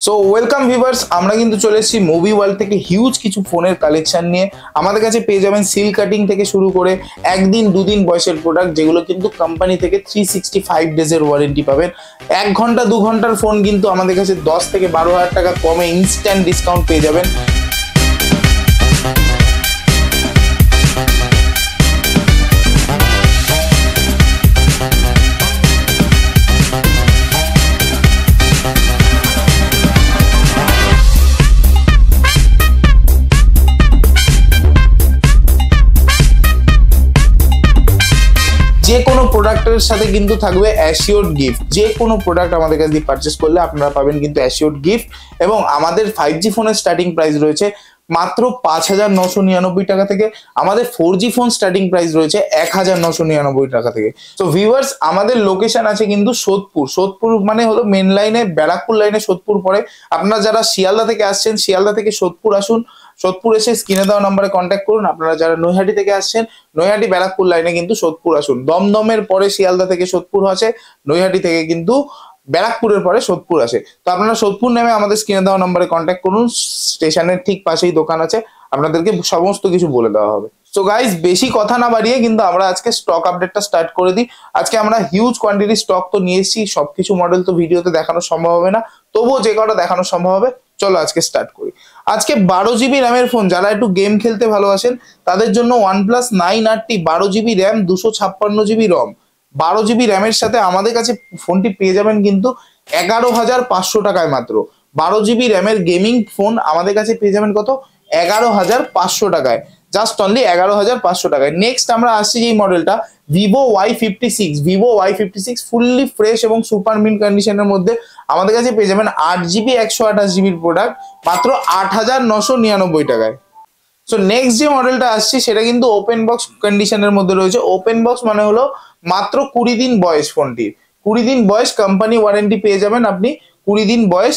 So welcome viewers, আমরা কিন্তু চলে এসেছি মুভি ওয়ার্ল্ড থেকে হিউজ কিছু ফোনের কালেকশন নিয়ে। আমাদের কাছে পেয়ে যাবেন সিল কাটিং থেকে শুরু করে একদিন দুদিন বয়সের প্রোডাক্ট, যেগুলো কিন্তু কোম্পানি থেকে 365 ডেজের ওয়ারেন্টি পাবেন। 1 ঘন্টা 2 ঘন্টার ফোন কিন্তু আমাদের কাছে 10 থেকে 12,000 টাকা কমে ইনস্ট্যান্ট ডিসকাউন্ট পেয়ে যাবেন। যে কোনো প্রোডাক্টের সাথে কিন্তু থাকবে অ্যাসিওর্ড গিফট। যে কোনো প্রোডাক্ট আমাদের কাছে দিয়ে পারচেস করলে আপনারা পাবেন কিন্তু অ্যাসিওর্ড গিফট। এবং আমাদের 5G ফোনের স্টার্টিং প্রাইস রয়েছে মাত্র 5,999 টাকা থেকে। আমাদের 4G ফোন স্টার্টিং প্রাইস রয়েছে 1,999 টাকা থেকে। তো ভিউয়ার্স, আমাদের লোকেশন আছে কিন্তু সোদপুর মানে হলো মেন লাইনে, ব্যারাকপুর লাইনে সোদপুর পড়ে। আপনারা যারা শিয়ালদা থেকে আসছেন, শিয়ালদা থেকে সোদপুর আসুন। সোদপুর এসে স্ক্রিনে দেওয়া নম্বরে কন্ট্যাক্ট করুন। আপনারা যারা নৈহাটি থেকে আসছেন, নৈহাটি ব্যারাকপুর লাইনে কিন্তু সোদপুর আসুন। দমদমের পরে শিয়ালদা থেকে সোদপুর আছে, নৈহাটি থেকে কিন্তু ব্যারাকপুরের পরে সোদপুর আসে। তো আপনারা সোদপুর নেমে আমাদের স্ক্রিনে দেওয়া নম্বরে কন্ট্যাক্ট করুন। স্টেশনের ঠিক পাশেই দোকান আছে, আপনাদেরকে সমস্ত কিছু বলে দেওয়া হবে। সো গাইজ, বেশি কথা না বাড়িয়ে কিন্তু আমরা আজকে স্টক আপডেটটা স্টার্ট করে দিই। আজকে আমরা হিউজ কোয়ান্টিটি স্টক তো নিয়ে এসেছি, সবকিছু মডেল তো ভিডিওতে দেখানো সম্ভব হবে না, তবুও যে কটা দেখানো সম্ভব হবে চলো আজকে স্টার্ট করি। আজকে 12GB র্যামের ফোন, যারা একটু গেম খেলতে ভালোবাসেন তাদের জন্য OnePlus 9RT 12GB RAM 256GB রম 12GB র্যামের সাথে আমাদের কাছে ফোনটি পেয়ে যাবেন কিন্তু 11,500 টাকায়। মাত্র 12GB র্যামের গেমিং ফোন আমাদের কাছে পেয়ে যাবেন কত? 11,500 টাকায়, জাস্ট অনলি 11,500 টাকায়। নেক্সট আমরা আসছি যে মডেলটা Vivo Y56 ফুললি ফ্রেশ এবং সুপার মিন্ট কন্ডিশনের মধ্যে আমাদের কাছে পেয়ে যাবেন 8GB 128GB প্রোডাক্ট মাত্র 8,999 টাকায়। সো নেক্সট যে মডেলটা আসছে সেটা কিন্তু ওপেন বক্স কন্ডিশনের মধ্যে রয়েছে। ওপেন বক্স মানে হলো মাত্র 20 দিন বয়স ফোনটির, 20 দিন বয়স, কোম্পানি ওয়ারেন্টি পেয়ে যাবেন আপনি 20 দিন বয়স।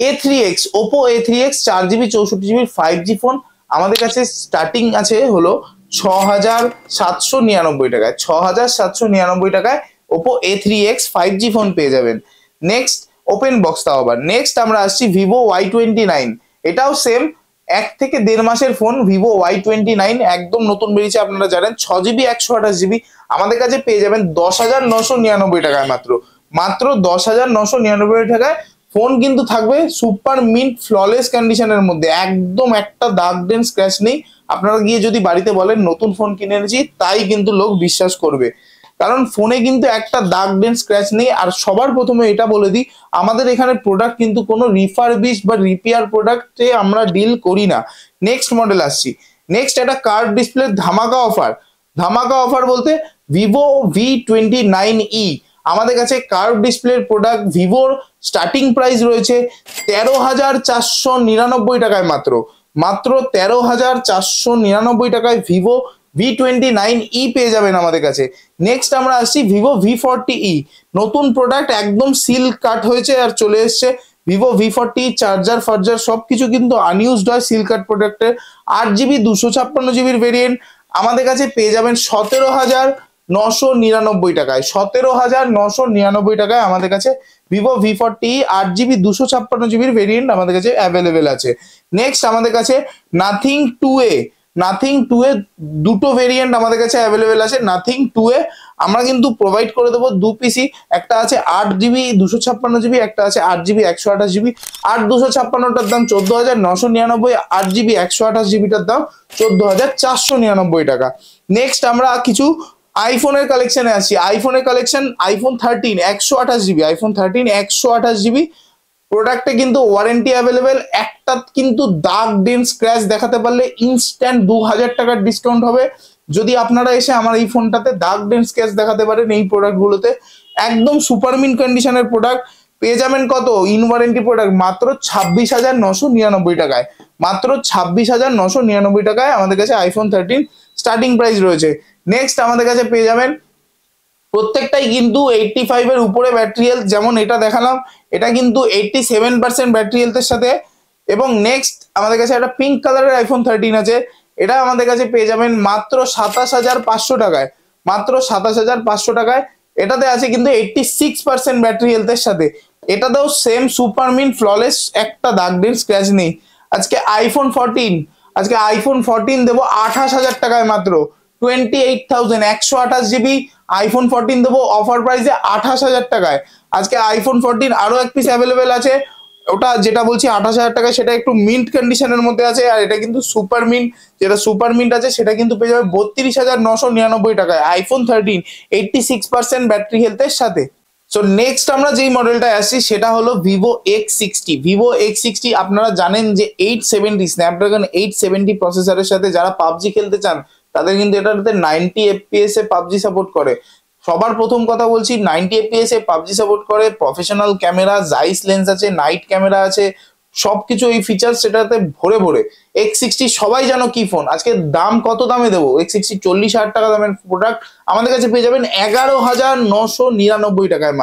A3X Oppo A3X 4GB 64GB 5G phone আমাদের কাছে স্টার্টিং আছে হলো 6,799 টাকায়। 6,799 টাকায় Oppo A3X 5G ফোন পেয়ে যাবেন। নেক্সট ওপেন বক্স তাও আবার। নেক্সট আমরা আসছি Vivo Y29, এটাও সেম 1 থেকে 1.5 মাসের ফোন। Vivo Y29 একদম নতুন বেরিয়েছে, আপনারা জানেন। 6GB 128GB আমাদের কাছে পেয়ে যাবেন 10,999 টাকায়। মাত্র 10,999 টাকায় ফোন কিন্তু থাকবে সুপার মিন্ট ফ্ললেস কন্ডিশনের মধ্যে, একদম একটা দাগ ডেন স্ক্র্যাচ নেই। আপনারা গিয়ে যদি বাড়িতে বলেন নতুন ফোন কিনে এনেছি, তাই কিন্তু লোক বিশ্বাস করবে, কারণ ফোনে কিন্তু একটা দাগ ডেন স্ক্র্যাচ নেই। আর সবার প্রথমে এটা বলে দিই, আমাদের এখানে প্রোডাক্ট কিন্তু কোনো রিফারবিশ বা রিপেয়ার প্রোডাক্টে আমরা ডিল করি না। নেক্সট মডেল আসছি। নেক্সট একটা কার্ভ ডিসপ্লে ধামাকা অফার বলতে Vivo V29e আমাদের কাছে কার্ভ ডিসপ্লের প্রোডাক্ট। ভিভোর স্টার্টিং প্রাইস রয়েছে 13,499 টাকায়। মাত্র 13,499 টাকায় Vivo V29e পেয়ে যাবেন আমাদের কাছে। নেক্সট আমরা আসছি Vivo V40e, নতুন প্রোডাক্ট, একদম সিল কাট হয়েছে আর চলে এসছে Vivo V40e। চার্জার ফার্জার সবকিছু কিন্তু আনইউজড হয় সিল কাট প্রোডাক্টের। 8GB 256GB ভেরিয়েন্ট আমাদের কাছে পেয়ে যাবেন 17,999 টাকায়। 17,999 টাকায় আমাদের কাছে Vivo V40e 8GB 256GB variant আমাদের কাছে অ্যাভেলেবেল আছে। নেক্সট আমাদের কাছে Nothing 2A দুটো ভেরিয়েন্ট আমাদের কাছে অ্যাভেলেবেল আছে। Nothing 2A আমরা কিন্তু প্রোভাইড করে দেবো 2 পিসি, একটা আছে 8GB 256GB, একটা আছে 8GB 128GB। 8/256টার দাম 14,999, 8GB 128GBটার দাম 14,499 টাকা। নেক্সট আমরা কিছু আইফোনের কালেকশনে আসছি। আইফোনের কালেকশন iPhone 13 128GB প্রোডাক্টে কিন্তু ওয়ারেন্টি অ্যাভেলেবেল। একটা কিন্তু দাগ ডেন স্ক্র্যাচ দেখাতে পারলে ইনস্ট্যান্ট 2,000 টাকার ডিসকাউন্ট হবে। যদি আপনারা এসে আমার এই ফোনটাতে দাগ ডেন স্ক্র্যাচ দেখাতে পারেন, এই প্রোডাক্টগুলোতে একদম সুপার মিন্ট কন্ডিশনের প্রোডাক্ট পেয়ে যাবেন কত? ইন ওয়ারেন্টি প্রোডাক্ট মাত্র 26,999 টাকায়। মাত্র 26,999 টাকায় আমাদের কাছে iPhone 13 স্টার্টিং প্রাইস রয়েছে। নেক্সট আমাদের কাছে পেয়ে যাবেন প্রত্যেকটাই কিন্তু 85 এর উপরে ব্যাটারি হেলথ, যেমন এটা দেখালাম, এটা কিন্তু 87% ব্যাটারি হেলথের সাথে। এবং নেক্সট আমাদের কাছে একটা পিঙ্ক কালারের iPhone 13 আছে, এটা আমাদের কাছে পেয়ে যাবেন মাত্র 27,500 টাকায়। মাত্র 27,500 টাকায়। এটাতে আছে কিন্তু 86% ব্যাটারি হেলথের সাথে। এটাতেও সেম সুপার মিন্ট ফ্ললেস, একটা দাগ দিন স্ক্র্যাচ নেই। আজকে আইফোন 14 দেবো 28,000 টাকায় মাত্র, 28,000, 128 GB আইফোন 14 দেবো অফার প্রাইসে 28,000 টাকায়। আজকে আইফোন 14 আরো এক পিস অ্যাভেলেবেল আছে, ওটা যেটা বলছি 28,000 টাকায়, সেটা একটু মিন্ট কন্ডিশনের মধ্যে আছে, আর এটা কিন্তু সুপার মিন্ট, যেটা সুপার মিন্ট আছে সেটা কিন্তু পেয়ে যাবে 32,999 টাকায়। আইফোন 13 86% ব্যাটারি হেলথের সাথে। সো নেক্সট আমরা যেই মডেলটা আসছি সেটা হলো ভিভো X60। আপনারা জানেন যে 870 স্ন্যাপড্রাগন 870 প্রসেসরের সাথে যারা পাবজি খেলতে চান তাদের কিন্তু এটাতে 90 FPS এ পাবজি সাপোর্ট করে। সবার প্রথম কথা বলছি 90 FPS এ পাবজি সাপোর্ট করে, প্রফেশনাল ক্যামেরা, জাইস লেন্স আছে, নাইট ক্যামেরা আছে, সবকিছু এই ফিচার্স সেটাতে ভরে ভরে। X60 সবাই জানো কি ফোন, আজকে দাম কত দামে দেবো? X60 40,000 টাকা দামের প্রোডাক্ট আমাদের কাছে পেয়ে যাবেন 11,999 টাকায়,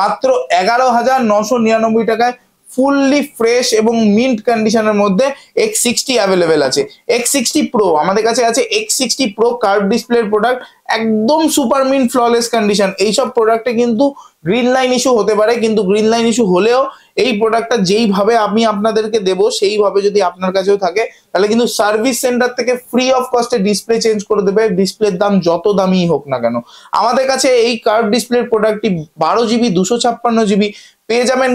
মাত্র 11,999 টাকায় ফুললি ফ্রেশ এবং মিন্ট কন্ডিশনের মধ্যে X60 অ্যাভেলেবেল আছে। X60 Pro আমাদের কাছে আছে, X60 Pro কার্ভ ডিসপ্লের প্রোডাক্ট, একদম সুপার মিন্ট ফ্ললেস কন্ডিশন। এইসব প্রোডাক্টে কিন্তু গ্রিন লাইন ইস্যু হতে পারে, কিন্তু গ্রিন লাইন ইস্যু হলেও এই প্রোডাক্টটা যেইভাবে আমি আপনাদেরকে দেবো সেইভাবে যদি আপনার কাছেও থাকে তাহলে কিন্তু সার্ভিস সেন্টার থেকে ফ্রি অফ কস্টে ডিসপ্লে চেঞ্জ করে দেবে, ডিসপ্লের দাম যত দামি হোক না কেন। আমাদের কাছে এই কার্ভ ডিসপ্লের প্রোডাক্টটি 12GB 256GB পেয়ে যাবেন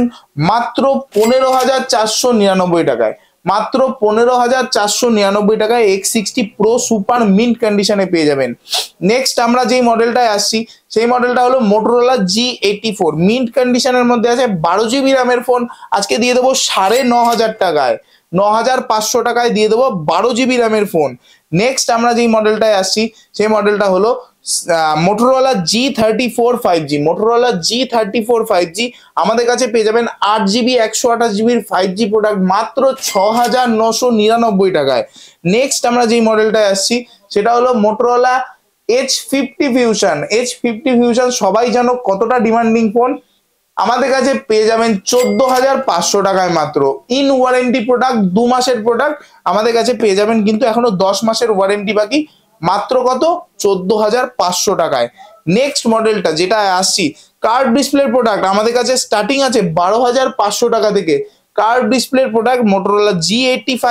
মাত্র 15,499 টাকায়, মাত্র 15,499 টাকায় X60 Pro সুপার মিন্ট কন্ডিশনে পেয়ে যাবেন। নেক্সট আমরা যেই মডেলটায় আসছি সেই মডেলটা হলো মোটরোলা G84, মিন্ট কন্ডিশনের মধ্যে আছে, 12GB র্যামের ফোন আজকে দিয়ে দেবো 9,500 টাকায়, 9,500 টাকায় দিয়ে দেবো 12GB র্যামের ফোন। নেক্সট আমরা যেই মডেলটায় আসছি সেই মডেলটা হলো Motorola G34 5G, Motorola G34 5G আমাদের কাছে পেয়ে যাবেন 8GB 128GB 5G প্রোডাক্ট মাত্র 6,999 টাকায়। নেক্সট আমরা যেই মডেলটায় আসছি সেটা হলো মোটরোলা H50 ফিউশন, সবাই জানো কতটা ডিমান্ডিং ফোন, আমাদের কাছে পেয়ে যাবেন 14,500 টাকায় মাত্র। ইন ওয়ারেন্টি প্রোডাক্ট, 2 মাসের প্রোডাক্ট আমাদের কাছে পেয়ে যাবেন, কিন্তু এখনো 10 মাসের ওয়ারেন্টি বাকি, মাত্র কত? 14,500 টাকায়। নেক্সট মডেলটা যেটা আসছি কার্ভ ডিসপ্লের প্রোডাক্ট আমাদের কাছে স্টার্টিং আছে 12,500 টাকা থেকে। কার্ভ ডিসপ্লের প্রোডাক্ট মোটরোলা G85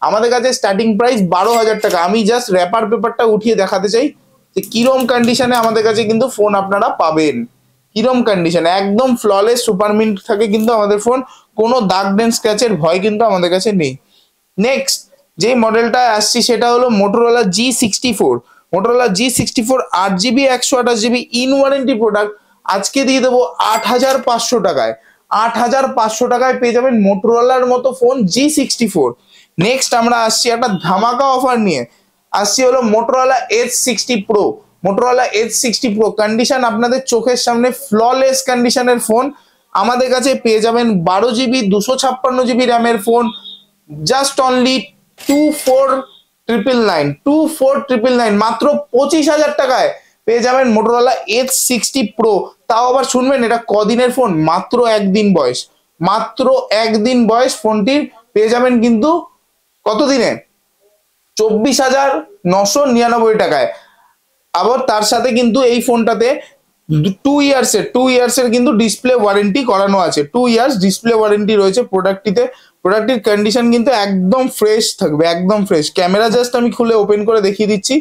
আমাদের কাছে স্টার্টিং প্রাইস 12,000 টাকা। আমি জাস্ট র্যাপার পেপারটা উঠিয়ে দেখাতে চাই যে কিরম কন্ডিশনে আমাদের কাছে কিন্তু ফোন আপনারা পাবেন, কিরম কন্ডিশনে একদম ফ্ললেস সুপার মিন্ট থাকে কিন্তু আমাদের ফোন, কোনো দাগ ডেন্ট স্ক্র্যাচের ভয় কিন্তু আমাদের কাছে নেই। নেক্সট যে মডেলটা আসছি সেটা হলো Motorola G64, Motorola G64 8GB 128GB in warranty product আজকে দিয়ে দেবো 8,500 টাকায়, 8,500 টাকায় পেয়ে যাবেন মোটরোলার মতো ফোন G64। নেক্সট আমরা আসছি একটা ধামাকা অফার নিয়ে, আসছি হলো Motorola H60 Pro, Motorola H60 Pro condition আপনাদের চোখের সামনে, ফ্ললেস কন্ডিশনের ফোন আমাদের কাছে পেয়ে যাবেন 12GB 256GB র্যামের ফোন জাস্ট অনলি 24,999 মাত্র 25,000 টাকায় পেয়ে যাবেন মোটরোলা H60 Pro। তাও আবার শুনবেন এটা কদিনের ফোন, মাত্র একদিন বয়স, মাত্র একদিন বয়স ফোনটির পেয়ে যাবেন কিন্তু কত দিনে? 24,999 টাকায়। আবার তার সাথে কিন্তু এই ফোনটাতে 2 ইয়ার্সের কিন্তু ডিসপ্লে ওয়ারেন্টি করানো আছে, 2 ইয়ার্স ডিসপ্লে ওয়ারেন্টি রয়েছে প্রোডাক্টটিতে। প্রোডাক্টটির কন্ডিশন কিন্তু একদম ফ্রেশ থাকবে, একদম ফ্রেশ। ক্যামেরা জাস্ট আমি খুলে ওপেন করে দেখিয়ে দিচ্ছি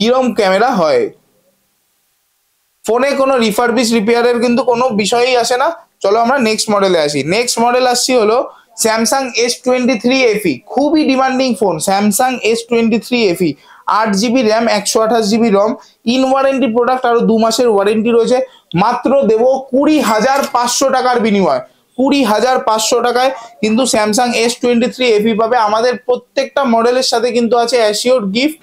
কিরম ক্যামেরা হয়। ফোনে কোনো রিপেয়ারের কিন্তু কোনো বিষয়ই আসে না। চলো আমরা নেক্সট মডেলে আসি। নেক্সট মডেল আসছি হলো স্যামসাং S23 FE, খুবই demanding phone Samsung S23 FE, 8GB RAM 128GB ROM, in warranty product, আরো 2 মাসের ওয়ারেন্টি রয়েছে, মাত্র দেবো 20,500 টাকার বিনিময়, 20,500 টাকায় কিন্তু স্যামসাং S23 FE পাবে। আমাদের প্রত্যেকটা মডেলের সাথে কিন্তু আছে অ্যাসিওর গিফট,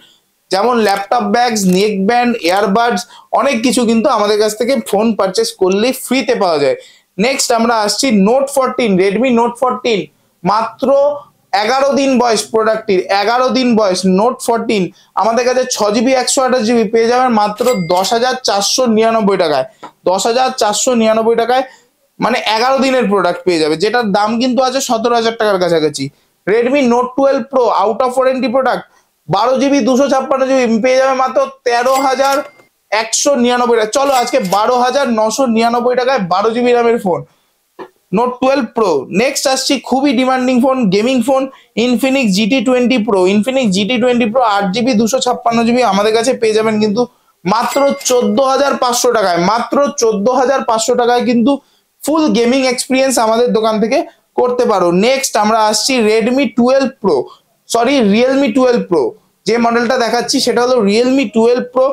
যেমন laptop bags, neck band, earbuds, অনেক কিছু কিন্তু আমাদের কাছ থেকে ফোন পারচেস করলেই ফ্রিতে পাওয়া যায়। নেক্সট আমরা আসছি নোট 14, রেডমি নোট 14, মাত্র 11 দিন বয়স প্রোডাক্টটির, 11 দিন বয়স নোট 14 আমাদের কাছে 6GB 128GB পেয়ে যাবেন মাত্র 10,499 টাকায়, 10,499 টাকায়, মানে 11 দিনের প্রোডাক্ট পেয়ে যাবে, যেটার দাম কিন্তু আছে 17,000 টাকার কাছাকাছি। Redmi note 12 pro out of warranty product 12GB 256GB পেয়ে যাবে মাত্র 13,199 টাকা। চলো আজকে 12,999 টাকায় 12GB র্যামের ফোন নোট 12 প্রো। নেক্সট আসছি খুবই demanding phone, gaming phone, Infinix GT20 pro. Infinix GT20 pro 8GB 256GB আমাদের কাছে পেয়ে যাবেন কিন্তু মাত্র 14,500 টাকায়। মাত্র 14,500 টাকায় কিন্তু ফুল গেমিং এক্সপিরিয়েন্স আমাদের দোকান থেকে করতে পারো। নেক্সট আমরা আসছি Redmi 12 pro, sorry Realme 12 pro. যে মডেলটা দেখাচ্ছি সেটা হলো রিয়েলমি 12 প্রো।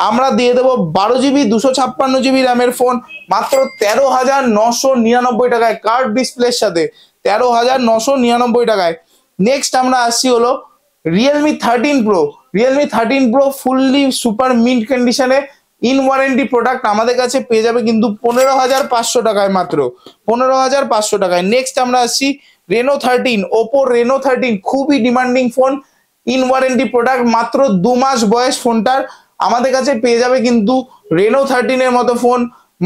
আমরা দিয়ে দেবো 12GB 256GB র্যামের ফোন মাত্র 13,999 টাকায়, কার্ভ ডিসপ্লের সাথে 13,999 টাকায়। নেক্সট আমরা আসছি হলো Realme 13 pro. Realme 13 pro fully super mint কন্ডিশনে ইন ওয়ারেন্টি প্রোডাক্ট আমাদের কাছে পেয়ে যাবে কিন্তু 15,500 টাকায়, মাত্র 15,500 টাকায়। নেক্সট আমরা আসছি রেনো 13, ওপো রেনো 13 খুবই demanding phone, in warranty product, মাত্র 2 মাস বয়স ফোনটার। আমাদের কাছে পেয়ে যাবে কিন্তু রেনো 13 এর মতো ফোন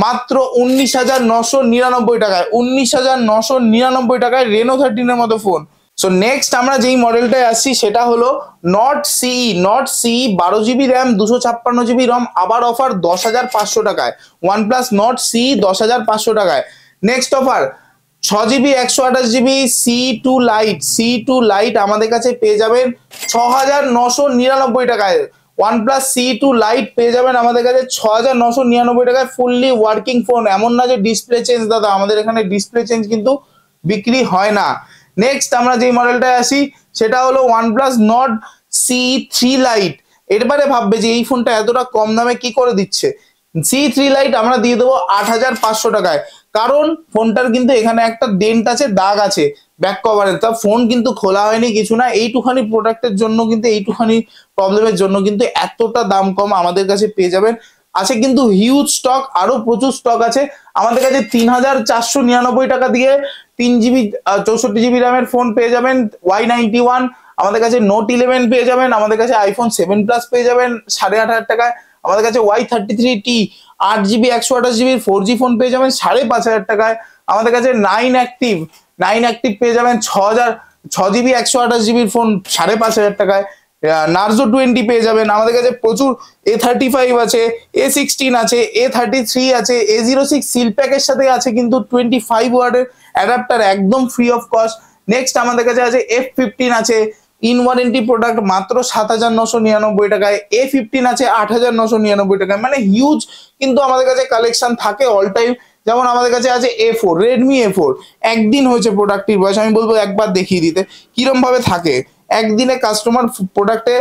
মাত্র 19,999 টাকায়। 19,999 টাকায় রেনো 13 এর মতো ফোন। সো নেক্সট আমরা যেই মডেলটায় আসছি সেটা হলো নট সিই। নট সিই 12GB র্যাম 256GB রম, আবার অফার 10,500 টাকায়। ওয়ানপ্লাস নট সিই 10,500 টাকায়। Next offer 6GB 128GB C2 light. C2 light আমাদের কাছে পেয়ে যাবেন 6,999 টাকায়। OnePlus C2 লাইট পেয়ে যাবেন আমাদের কাছে 6,999 টাকায়, ফুললি ওয়ার্কিং ফোন। এমন না যে ডিসপ্লে চেঞ্জ, দাদা আমাদের এখানে ডিসপ্লে চেঞ্জ কিন্তু বিক্রি হয় না। নেক্সট আমরা যে মডেলটায় আসি সেটা হলো OnePlus Nord C3 লাইট। এবারে ভাববে যে এই ফোনটা এতটা কম দামে কি করে দিচ্ছে। C3 লাইট আমরা দিয়ে দেবো 8,500 টাকায়, কারণ ফোনটার কিন্তু এখানে একটা ডেন্ট আছে, দাগ আছে ব্যাক কভারে। তা ফোন কিন্তু খোলা হয়নি কিছু না, এইটুখানি প্রোডাক্টের জন্য কিন্তু, এইটুখানি প্রবলেমের জন্য কিন্তু এতটা দাম কম আমাদের কাছে পেয়ে যাবেন। আছে কিন্তু হিউজ স্টক, আরো প্রচুর স্টক আছে আমাদের কাছে। 3,499 টাকা দিয়ে 3GB 64GB র্যামের ফোন পেয়ে যাবেন Y91। আমাদের কাছে নোট 11 পেয়ে যাবেন, আমাদের কাছে আইফোন 7 প্লাস পেয়ে যাবেন 8,500 টাকায়। আমাদের কাছে Y33T 8GB 128GB 4G phone পেয়ে যাবেন 5,500 টাকায়। আমাদের কাছে 9 অ্যাক্টিভ পেয়ে যাবেন 6GB 128GB ফোন 5,500 টাকায়। নার্জো 20 পেয়ে যাবেন আমাদের কাছে প্রচুর। A35 আছে, A16 আছে, A33 আছে, A06 সিল প্যাকের সাথে আছে কিন্তু 25 ওয়াটের অ্যাডাপ্টার একদম ফ্রি অফ কস্ট। নেক্সট আমাদের কাছে আছে F15 আছে, ইন ওয়ারেন্টি প্রোডাক্ট মাত্র 7,999 টাকায়। A15 আছে 8,999 টাকায়। মানে হিউজ কিন্তু আমাদের কাছে কালেকশন থাকে অল টাইম। যেমন আমাদের কাছে আছে A4, রেডমি A4। একদিন হয়েছে প্রোডাক্টটির বয়স, আমি বলবো একবার দেখিয়ে দিতে কিরম ভাবে থাকে। একদিনে কাস্টমার প্রোডাক্টে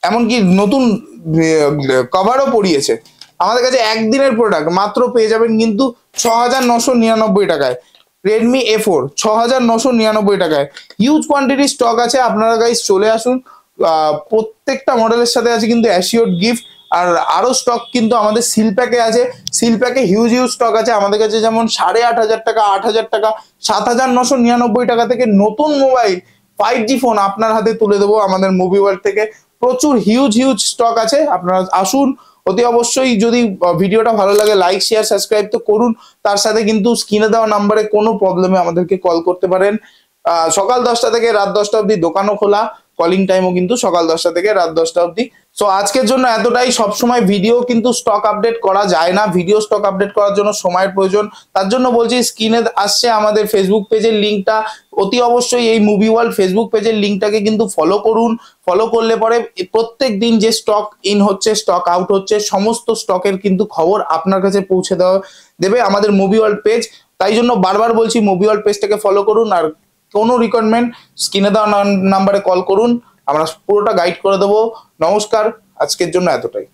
এমনকি নতুন কভারও পরিয়েছে। আমাদের কাছে একদিনের প্রোডাক্ট মাত্র পেয়ে যাবেন কিন্তু 6,999 টাকায়। রেডমি A4 6,999 টাকায়। হিউজ কোয়ান্টিটি স্টক আছে, আপনারা গাইস চলে আসুন। প্রত্যেকটা মডেলের সাথে আছে কিন্তু অ্যাসিওর্ড গিফট। আর আরো স্টক কিন্তু আমাদের সিল প্যাকে আছে। সিল প্যাকে হিউজ স্টক আছে আমাদের কাছে, যেমন 8,500 টাকা, 8,000 টাকা, 7,999 টাকা থেকে নতুন মোবাইল 5G ফোন আপনার হাতে তুলে দেবো আমাদের মুভি ওয়ার্ল্ড থেকে। প্রচুর হিউজ স্টক আছে, আপনারা আসুন অতি অবশ্যই। যদি ভিডিওটা ভালো লাগে লাইক শেয়ার সাবস্ক্রাইব তো করুন, তার সাথে কিন্তু স্ক্রিনে দেওয়া নাম্বারে কোনো প্রবলেমে আমাদেরকে কল করতে পারেন। সকাল 10টা থেকে রাত 10টা অবধি দোকানও খোলা, কলিং টাইমও কিন্তু সকাল 10টা থেকে রাত 10টা অবধি। সো আজকের জন্য এতটাই। সবসময় ভিডিও কিন্তু স্টক আপডেট করা যায় না, ভিডিও স্টক আপডেট করার জন্য সময়ের প্রয়োজন। তার জন্য বলছি স্ক্রিনে আসছে আমাদের ফেসবুক পেজের লিঙ্কটা, অতি অবশ্যই এই মুভি ওয়ার্ল্ড ফেসবুক পেজের লিঙ্কটাকে কিন্তু ফলো করুন। ফলো করলে পরে প্রত্যেক দিন যে স্টক ইন হচ্ছে, স্টক আউট হচ্ছে, সমস্ত স্টকের কিন্তু খবর আপনার কাছে পৌঁছে দেবে আমাদের মুভি ওয়ার্ল্ড পেজ। তাই জন্য বারবার বলছি মুভি ওয়ার্ল্ড পেজটাকে ফলো করুন। আর কোনো রিকোয়ারমেন্ট স্ক্রিনে দেওয়া নাম্বারে কল করুন, আমরা পুরোটা গাইড করে দেবো। নমস্কার, আজকের জন্য এতটাই।